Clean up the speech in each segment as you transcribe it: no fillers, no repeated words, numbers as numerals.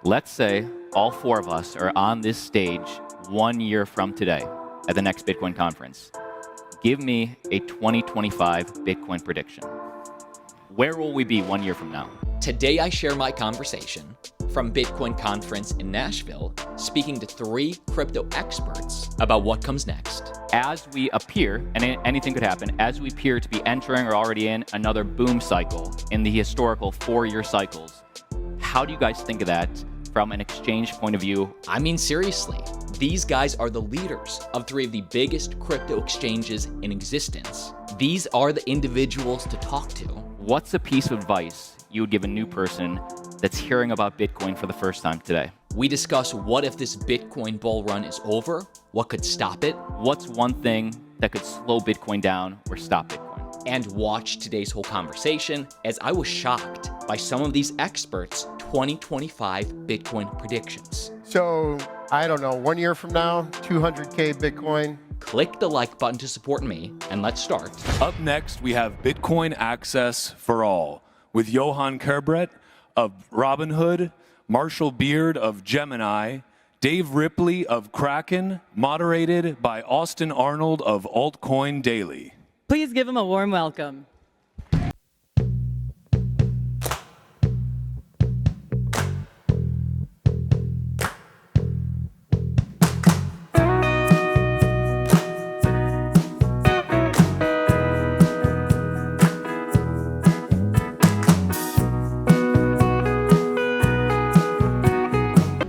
Let's say all four of us are on this stage 1 year from today at the next Bitcoin conference. Give me a 2025 Bitcoin prediction. Where will we be 1 year from now? Today I share my conversation from Bitcoin conference in Nashville, speaking to 3 crypto experts about what comes next. As we appear, and anything could happen, as we appear to be entering or already in another boom cycle in the historical 4-year cycles, how do you guys think of that from an exchange point of view? I mean, seriously, these guys are the leaders of 3 of the biggest crypto exchanges in existence. These are the individuals to talk to. What's a piece of advice you would give a new person that's hearing about Bitcoin for the first time today? We discuss what if this Bitcoin bull run is over, what could stop it, what's one thing that could slow Bitcoin down or stop Bitcoin? And watch today's whole conversation as I was shocked by some of these experts' 2025 Bitcoin predictions. So, I don't know, 1 year from now, 200K Bitcoin. Click the like button to support me, and let's start. Up next, we have Bitcoin Access for All with Johann Kerbrat of Robinhood, Marshall Beard of Gemini, Dave Ripley of Kraken, moderated by Austin Arnold of Altcoin Daily. Please give him a warm welcome.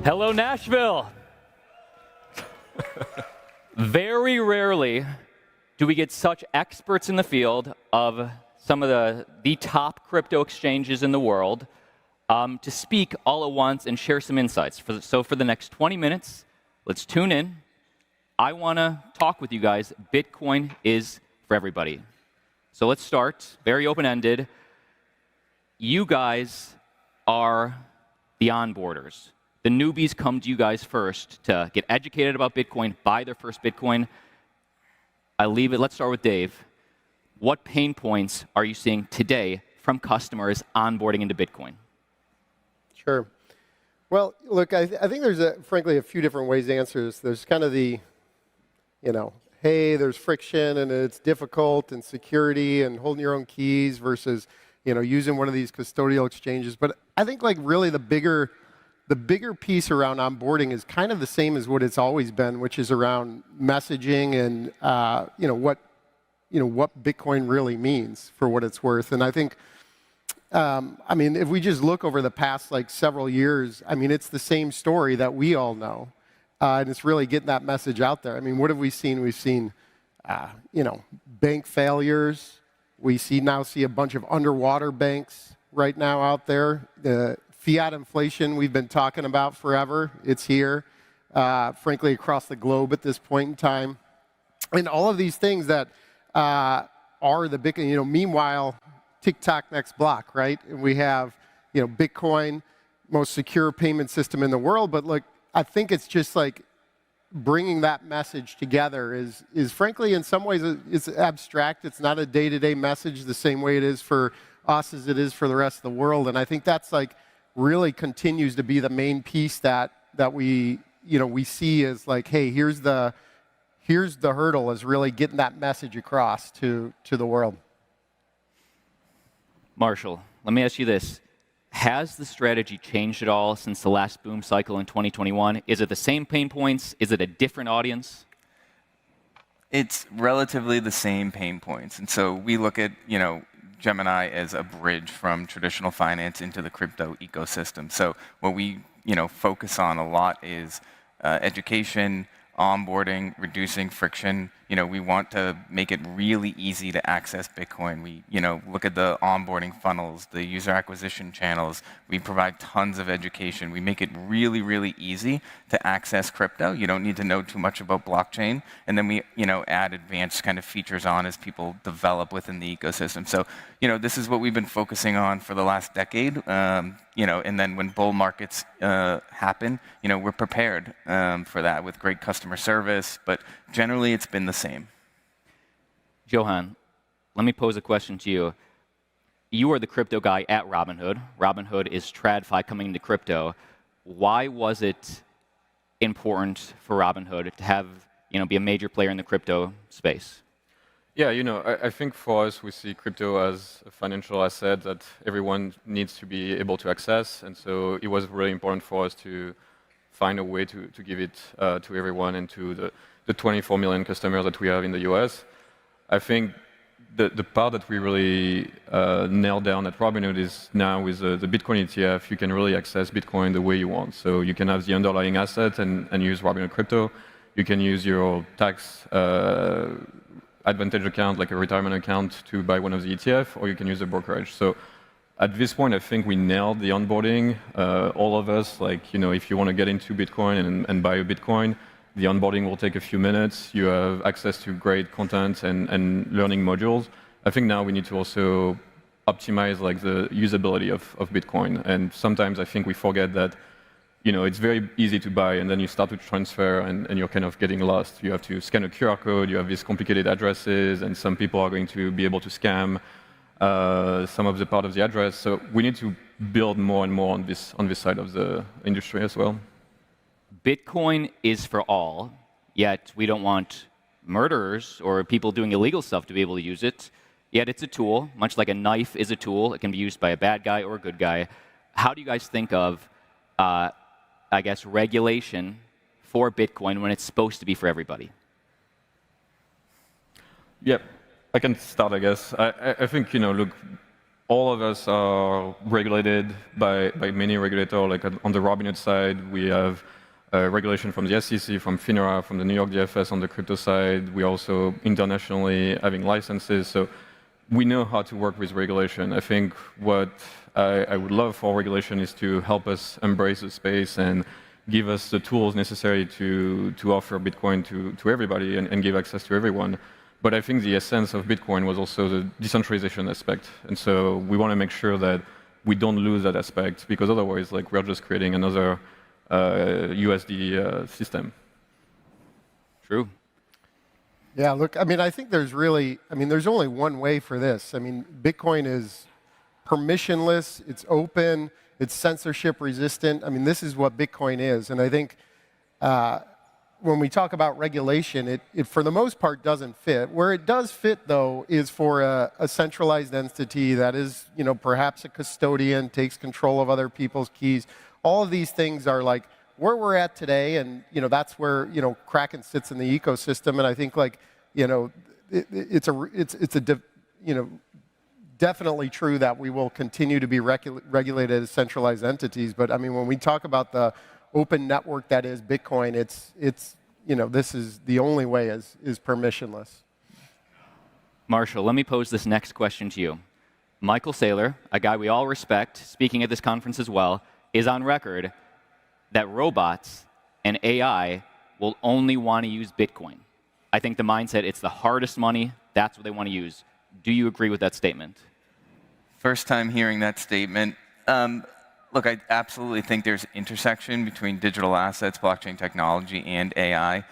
Hello, Nashville. Very rarely do we get such experts in the field of some of the top crypto exchanges in the world to speak all at once and share some insights. So for the next 20 minutes, let's tune in. I want to talk with you guys. Bitcoin is for everybody. So let's start, very open-ended. You guys are the onboarders. The newbies come to you guys first to get educated about Bitcoin, buy their first Bitcoin. Let's start with Dave. What pain points are you seeing today from customers onboarding into Bitcoin? Sure. Well, look, I think there's, frankly, a few different ways to answer this. There's kind of the, hey, there's friction and it's difficult and security and holding your own keys versus, using one of these custodial exchanges. But I think, really the bigger piece around onboarding is kind of the same as what it's always been, which is around messaging and what Bitcoin really means for what it's worth. And I think, if we just look over the past several years, it's the same story that we all know, and it's really getting that message out there. What have we seen? We've seen bank failures. We now see a bunch of underwater banks right now out there. The fiat inflation we've been talking about forever, it's here, frankly, across the globe at this point in time. And all of these things that are the big, meanwhile, TikTok next block, right? And we have, Bitcoin, most secure payment system in the world. But look, I think it's just bringing that message together is frankly, in some ways, it's abstract. It's not a day-to-day message the same way it is for us as it is for the rest of the world. And I think that's really continues to be the main piece that we see as hey, here's the hurdle, is really getting that message across to the world. Marshall, let me ask you this. Has the strategy changed at all since the last boom cycle in 2021? Is it the same pain points? Is it a different audience? It's relatively the same pain points. And so we look at, Gemini as a bridge from traditional finance into the crypto ecosystem. So what we, focus on a lot is education, onboarding, reducing friction. We want to make it really easy to access Bitcoin. We, look at the onboarding funnels, the user acquisition channels. We provide tons of education. We make it really, really easy to access crypto. You don't need to know too much about blockchain. And then we, add advanced kind of features on as people develop within the ecosystem. So, this is what we've been focusing on for the last decade. And then when bull markets happen, we're prepared for that with great customer service. But generally, it's been the same. Johann, let me pose a question to you. You are the crypto guy at Robinhood. Robinhood is TradFi coming into crypto. why was it important for Robinhood to have, be a major player in the crypto space? Yeah, I think for us, we see crypto as a financial asset that everyone needs to be able to access. And so it was really important for us to find a way to give it to everyone and to the 24 million customers that we have in the US. I think the part that we really nailed down at Robinhood is now with the Bitcoin ETF, you can really access Bitcoin the way you want. So you can have the underlying asset and use Robinhood crypto. You can use your tax advantage account, like a retirement account, to buy one of the ETF, or you can use a brokerage. So at this point, I think we nailed the onboarding. All of us, if you want to get into Bitcoin and buy a Bitcoin, the onboarding will take a few minutes. You have access to great content and learning modules. I think now we need to also optimize the usability of Bitcoin. And sometimes I think we forget that it's very easy to buy, and then you start to transfer, and you're kind of getting lost. You have to scan a QR code, you have these complicated addresses, and some people are going to be able to scam some of the part of the address. So we need to build more and more on this side of the industry as well. Bitcoin is for all, yet we don't want murderers or people doing illegal stuff to be able to use it. Yet it's a tool, much like a knife is a tool. It can be used by a bad guy or a good guy. How do you guys think of regulation for Bitcoin when it's supposed to be for everybody? Yep, I can start, I guess. I think, look, all of us are regulated by many regulators. Like on the Robinhood side, we have regulation from the SEC, from FINRA, from the New York DFS on the crypto side. We also internationally having licenses. So we know how to work with regulation. I think what I would love for regulation is to help us embrace the space and give us the tools necessary to offer Bitcoin to everybody and give access to everyone. But I think the essence of Bitcoin was also the decentralization aspect. And so we want to make sure that we don't lose that aspect, because otherwise, we're just creating another USD system. True. Yeah, look, I think there's only one way for this. Bitcoin is permissionless, it's open, it's censorship resistant. This is what Bitcoin is. And I think when we talk about regulation, it for the most part doesn't fit. Where it does fit, though, is for a centralized entity that is, perhaps a custodian, takes control of other people's keys. All of these things are where we're at today, and that's where Kraken sits in the ecosystem. And I think definitely true that we will continue to be regulated as centralized entities. But when we talk about the open network that is Bitcoin, it's this is the only way is permissionless. Marshall, let me pose this next question to you. Michael Saylor, a guy we all respect, speaking at this conference as well, is on record that robots and AI will only want to use Bitcoin. I think the mindset, it's the hardest money, that's what they want to use. Do you agree with that statement? First time hearing that statement. Look, I absolutely think there's intersection between digital assets, blockchain technology, and AI,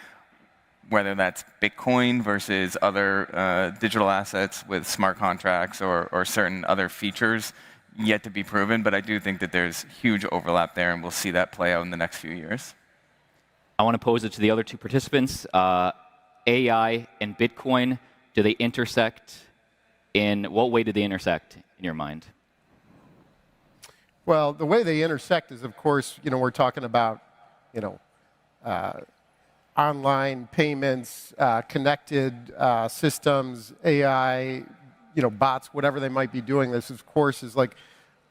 whether that's Bitcoin versus other digital assets with smart contracts or certain other features yet to be proven. But I do think that there's huge overlap there, and we'll see that play out in the next few years. I want to pose it to the other two participants. AI and Bitcoin, do they intersect? In what way do they intersect in your mind? Well, the way they intersect is, of course, we're talking about, online payments, connected systems, AI, bots, whatever they might be doing. This, of course, is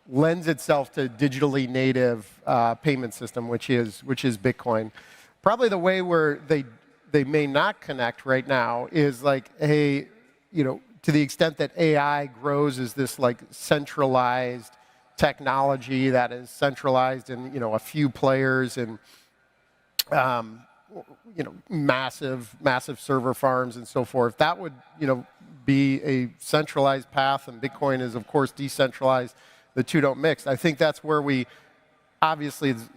lends itself to digitally native payment system, which is Bitcoin. Probably the way where they may not connect right now is hey, to the extent that AI grows as this centralized technology that is centralized in a few players and massive server farms and so forth. That would be a centralized path, and Bitcoin is of course decentralized. The two don't mix. I think that's where we obviously it's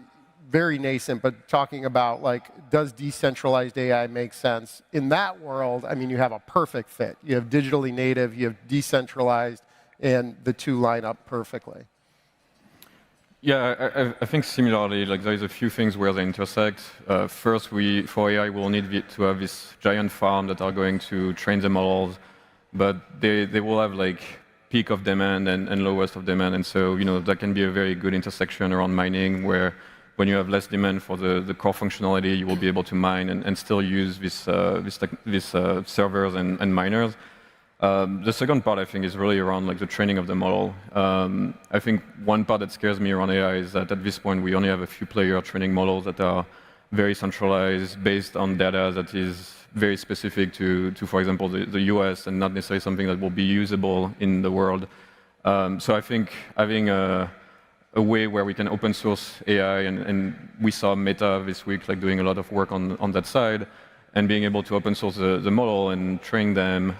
very nascent, but talking about does decentralized AI make sense in that world? You have a perfect fit. You have digitally native, you have decentralized, and the two line up perfectly. Yeah, I think similarly, like there is a few things where they intersect. First, for AI, we'll need to have this giant farm that are going to train the models, but they will have like peak of demand and lowest of demand, and so that can be a very good intersection around mining, where when you have less demand for the core functionality, you will be able to mine and still use this servers and miners. The second part, I think, is really around like the training of the model. I think one part that scares me around AI is that at this point we only have a few players training models that are very centralized, based on data that is very specific to for example, the US, and not necessarily something that will be usable in the world. So I think having a way where we can open source AI, and we saw Meta this week like doing a lot of work on that side, and being able to open source the model and train them,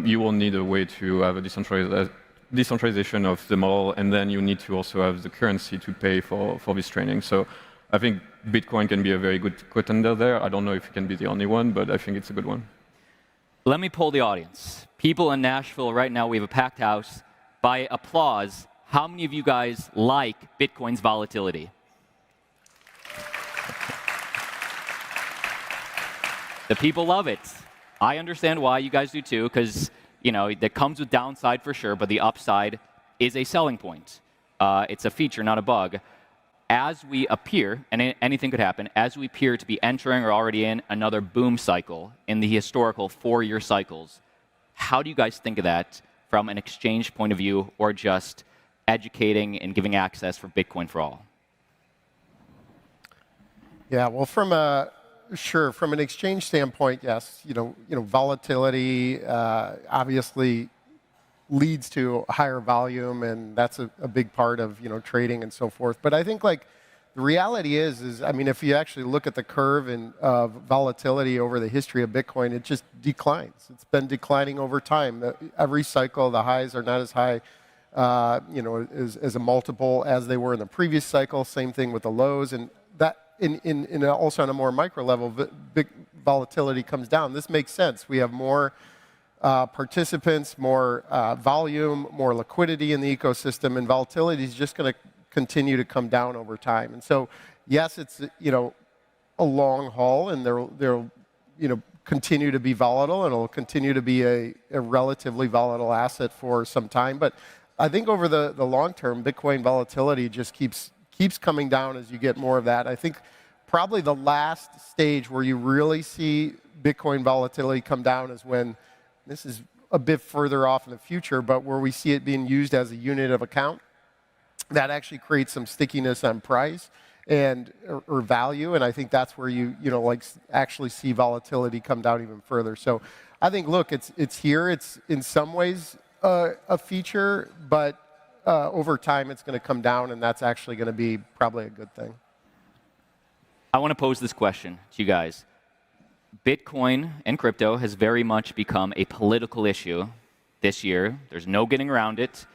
you will need a way to have a decentralization of the model, and then you need to also have the currency to pay for this training. So I think Bitcoin can be a very good contender there. I don't know if it can be the only one, but I think it's a good one. Let me poll the audience. People in Nashville right now, we have a packed house. By applause, how many of you guys like Bitcoin's volatility? The people love it. I understand why you guys do too, because that comes with downside for sure, but the upside is a selling point. It's a feature, not a bug. As we appear, and anything could happen, as we appear to be entering or already in another boom cycle in the historical 4-year cycles, how do you guys think of that from an exchange point of view, or just educating and giving access for Bitcoin for all? Yeah, well, from an exchange standpoint, yes. Volatility obviously leads to higher volume, and that's a big part of trading and so forth. But I think like the reality is I mean, if you actually look at the curve of volatility over the history of Bitcoin, it just declines. It's been declining over time. Every cycle, the highs are not as high, as a multiple as they were in the previous cycle. Same thing with the lows, and that. Also on a more micro level, big volatility comes down. This makes sense. We have more participants, more volume, more liquidity in the ecosystem, and volatility is just going to continue to come down over time. And so, yes, it's a long haul, and there'll continue to be volatile, and it'll continue to be a relatively volatile asset for some time. But I think over the long term, Bitcoin volatility just keeps coming down as you get more of that. I think probably the last stage where you really see Bitcoin volatility come down is when, this is a bit further off in the future, but where we see it being used as a unit of account. That actually creates some stickiness on price or value, and I think that's where you actually see volatility come down even further. So I think, look, it's here. It's in some ways a feature, but over time, it's going to come down, and that's actually going to be probably a good thing. I want to pose this question to you guys. Bitcoin and crypto has very much become a political issue this year. There's no getting around it.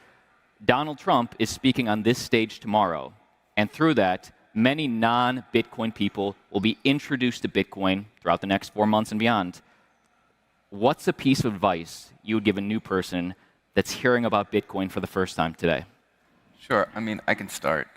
Donald Trump is speaking on this stage tomorrow, and through that, many non-Bitcoin people will be introduced to Bitcoin throughout the next 4 months and beyond. What's a piece of advice you would give a new person that's hearing about Bitcoin for the first time today? Sure. I mean, I can start.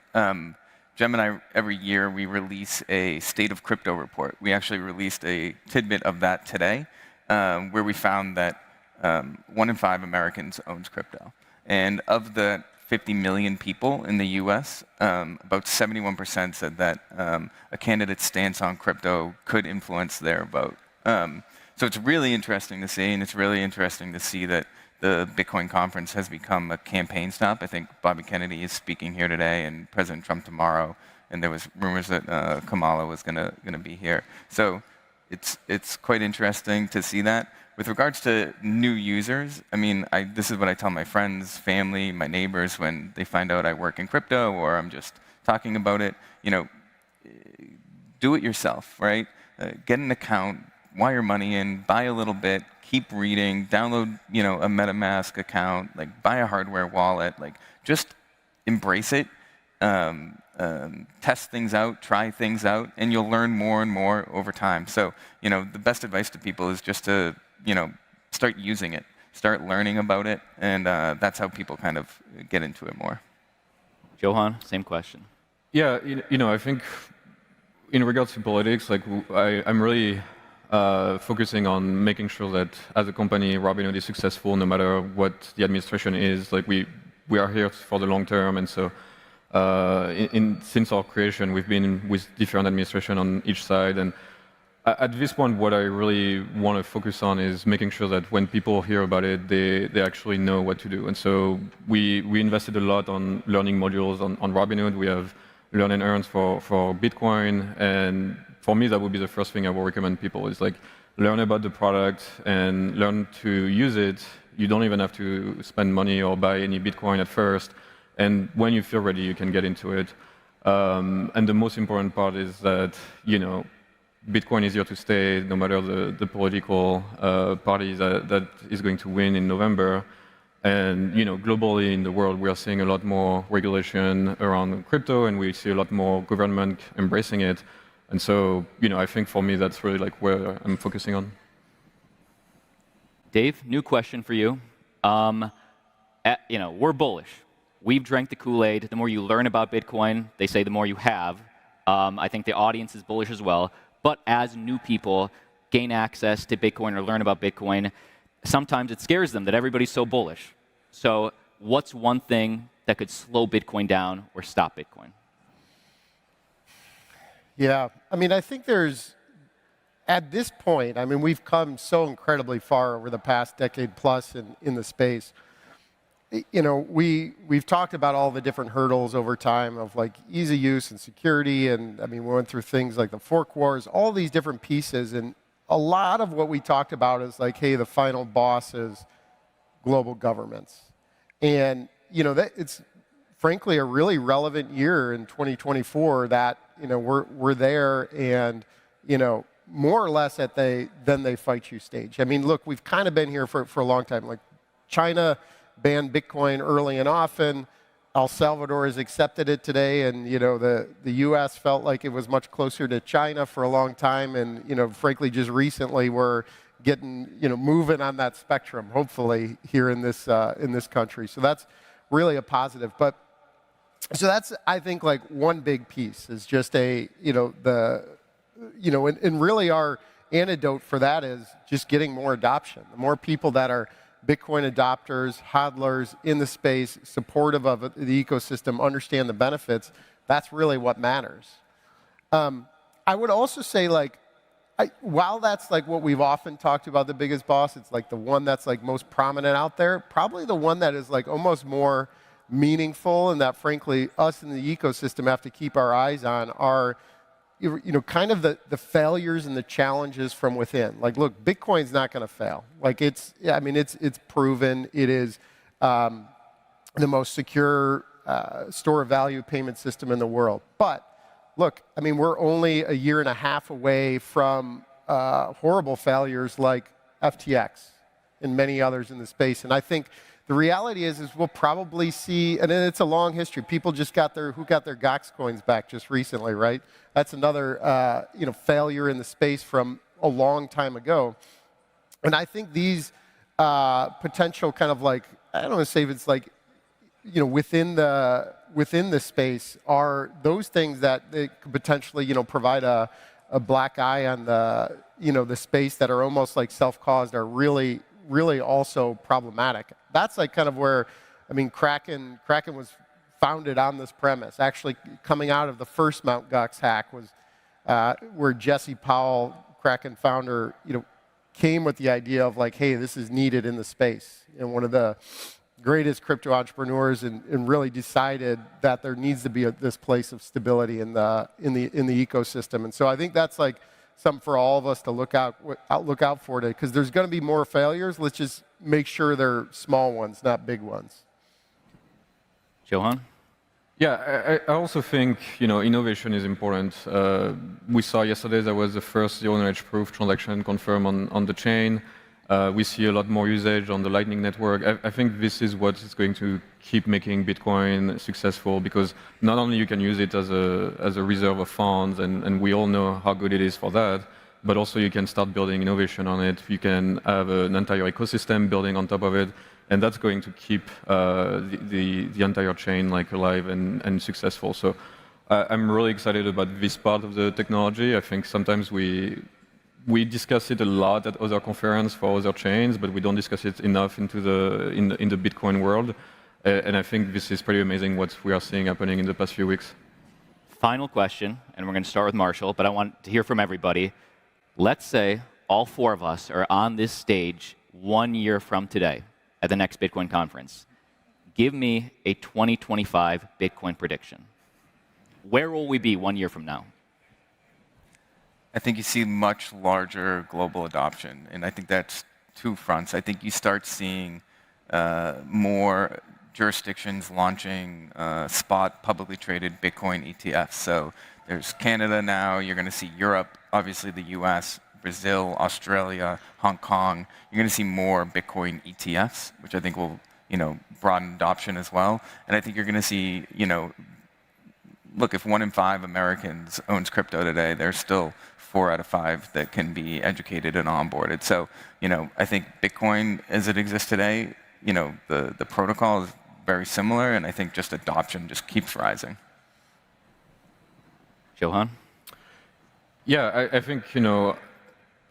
Gemini, every year we release a State of Crypto report. We actually released a tidbit of that today, where we found that 1 in 5 Americans owns crypto. And of the 50 million people in the US, about 71% said that a candidate's stance on crypto could influence their vote. So it's really interesting to see, and it's really interesting to see that the Bitcoin conference has become a campaign stop. I think Bobby Kennedy is speaking here today, and President Trump tomorrow, and there was rumors that Kamala was gonna be here. So it's quite interesting to see that. With regards to new users, I mean, this is what I tell my friends, family, my neighbors when they find out I work in crypto or I'm just talking about it. Do it yourself, right? Get an account, wire money in, buy a little bit, keep reading, download, a MetaMask account, like buy a hardware wallet, like just embrace it, test things out, try things out, and you'll learn more and more over time. So, the best advice to people is just to, start using it, start learning about it, and that's how people kind of get into it more. Johann, same question. Yeah, I think in regards to politics, like I'm really focusing on making sure that as a company, Robinhood is successful no matter what the administration is. Like we are here for the long term, and so since our creation, we've been with different administration on each side. And at this point, what I really want to focus on is making sure that when people hear about it, they actually know what to do. And so we invested a lot on learning modules on Robinhood. We have Learn and Earn for Bitcoin, and for me, that would be the first thing I would recommend people is like learn about the product and learn to use it. You don't even have to spend money or buy any Bitcoin at first. And when you feel ready, you can get into it. And the most important part is that, Bitcoin is here to stay no matter the political party that is going to win in November. And globally in the world, we are seeing a lot more regulation around crypto, and we see a lot more government embracing it. And so, I think for me, that's really like where I'm focusing on. Dave, new question for you. We're bullish. We've drank the Kool-Aid. The more you learn about Bitcoin, they say the more you have. I think the audience is bullish as well. But as new people gain access to Bitcoin or learn about Bitcoin, sometimes it scares them that everybody's so bullish. So what's one thing that could slow Bitcoin down or stop Bitcoin? Yeah, I think at this point, we've come so incredibly far over the past decade plus in the space. We've talked about all the different hurdles over time of like easy use and security, and we went through things like the fork wars, all these different pieces, and a lot of what we talked about is like, hey, the final boss is global governments, and that it's frankly a really relevant year in 2024 that we're there, and more or less at then they fight you stage. Look, we've kind of been here for a long time. Like China banned Bitcoin early and often. El Salvador has accepted it today, and the U.S. felt like it was much closer to China for a long time, and frankly, just recently we're getting moving on that spectrum. Hopefully here in this country, so that's really a positive. But so that's I think like one big piece is just and really our antidote for that is just getting more adoption. The more people that are Bitcoin adopters, hodlers in the space, supportive of the ecosystem, understand the benefits, that's really what matters. I would also say, while that's like what we've often talked about, the biggest boss, it's like the one that's like most prominent out there, probably the one that is like almost more meaningful and that frankly us in the ecosystem have to keep our eyes on are kind of the failures and the challenges from within. Like, look, Bitcoin's not going to fail. Like, it's proven. It is the most secure store of value payment system in the world. But look, we're only a year and a half away from horrible failures like FTX and many others in the space. And I think the reality is we'll probably see, and it's a long history. People just got their Gox coins back just recently, right? That's another failure in the space from a long time ago. And I think these potential kind of like, I don't want to say if it's like, within the space are those things that they could potentially provide a black eye on the space that are almost like self-caused are really also problematic. That's like kind of where, Kraken was founded on this premise. Actually, coming out of the first Mt. Gox hack was where Jesse Powell, Kraken founder, came with the idea of like, hey, this is needed in the space. And one of the greatest crypto entrepreneurs and really decided that there needs to be this place of stability in the ecosystem. And so I think that's like something for all of us to look out for today, because there's going to be more failures. Let's just make sure they're small ones, not big ones. Johann? Yeah, I also think innovation is important. We saw yesterday there was the first zero-knowledge proof transaction confirmed on the chain. We see a lot more usage on the Lightning Network. I think this is what is going to keep making Bitcoin successful, because not only you can use it as a reserve of funds, and we all know how good it is for that, but also you can start building innovation on it. You can have an entire ecosystem building on top of it. and that's going to keep the entire chain like alive and successful. So I'm really excited about this part of the technology. I think sometimes we discuss it a lot at other conferences for other chains, but we don't discuss it enough in the Bitcoin world. And I think this is pretty amazing what we are seeing happening in the past few weeks. Final question, and we're going to start with Marshall, but I want to hear from everybody. Let's say all four of us are on this stage 1 year from today at the next Bitcoin conference. Give me a 2025 Bitcoin prediction. Where will we be 1 year from now? I think you see much larger global adoption, and I think that's two fronts. I think you start seeing more jurisdictions launching spot publicly traded Bitcoin ETFs. So there's Canada now, you're going to see Europe, obviously the US, Brazil, Australia, Hong Kong. You're going to see more Bitcoin ETFs, which I think will, broaden adoption as well. And I think you're going to see, look, if 1 in 5 Americans owns crypto today, there's still 4 out of 5 that can be educated and onboarded. So, I think Bitcoin as it exists today, the protocol is very similar, and I think just adoption just keeps rising. Johann? Yeah, I think,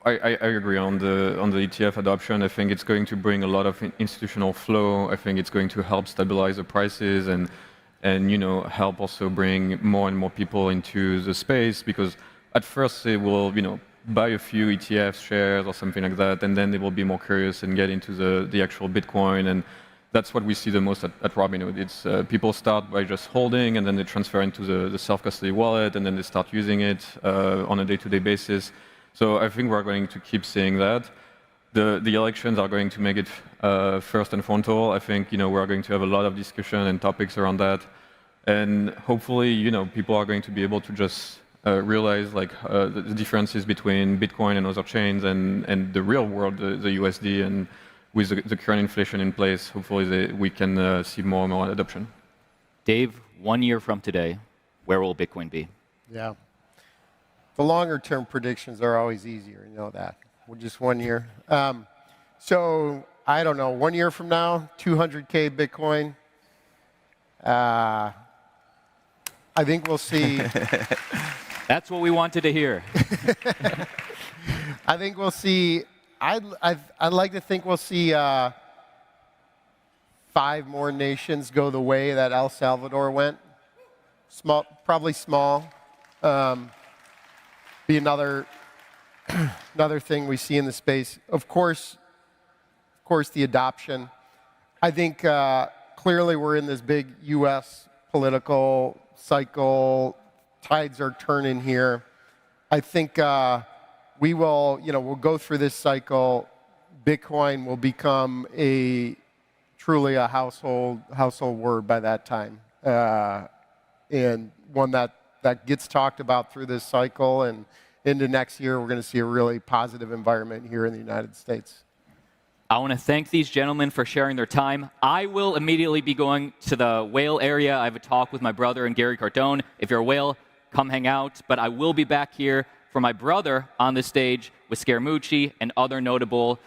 I agree on the ETF adoption. I think it's going to bring a lot of institutional flow. I think it's going to help stabilize the prices and help also bring more and more people into the space, because at first they will, buy a few ETF shares or something like that, and then they will be more curious and get into the actual Bitcoin. And that's what we see the most at Robinhood. It's people start by just holding, and then they transfer into the self-custody wallet, and then they start using it on a day-to-day basis. So I think we're going to keep seeing that. The elections are going to make it first and frontal. I think we're going to have a lot of discussion and topics around that, and hopefully people are going to be able to just realize the differences between Bitcoin and other chains and the real world, the USD, and with the current inflation in place, hopefully we can see more and more adoption. Dave, 1 year from today, where will Bitcoin be? Yeah. The longer term predictions are always easier, that. Well, just 1 year. So, I don't know, 1 year from now, 200K Bitcoin. I think we'll see. That's what we wanted to hear. I think we'll see. I'd like to think we'll see 5 more nations go the way that El Salvador went. Small, probably small. Be another thing we see in the space. Of course, the adoption. I think clearly we're in this big U.S. political cycle. Tides are turning here. I think we will, we'll go through this cycle. Bitcoin will become truly a household word by that time, and one that gets talked about through this cycle, and into next year we're going to see a really positive environment here in the United States. I want to thank these gentlemen for sharing their time. I will immediately be going to the whale area. I have a talk with my brother and Gary Cardone. If you're a whale, come hang out. But I will be back here for my brother on the stage with Scaramucci and other notable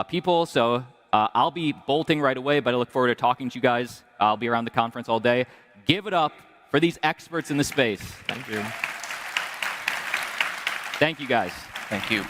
people. So I'll be bolting right away, but I look forward to talking to you guys. I'll be around the conference all day. Give it up for these experts in the space. Thank you. Thank you, guys. Thank you.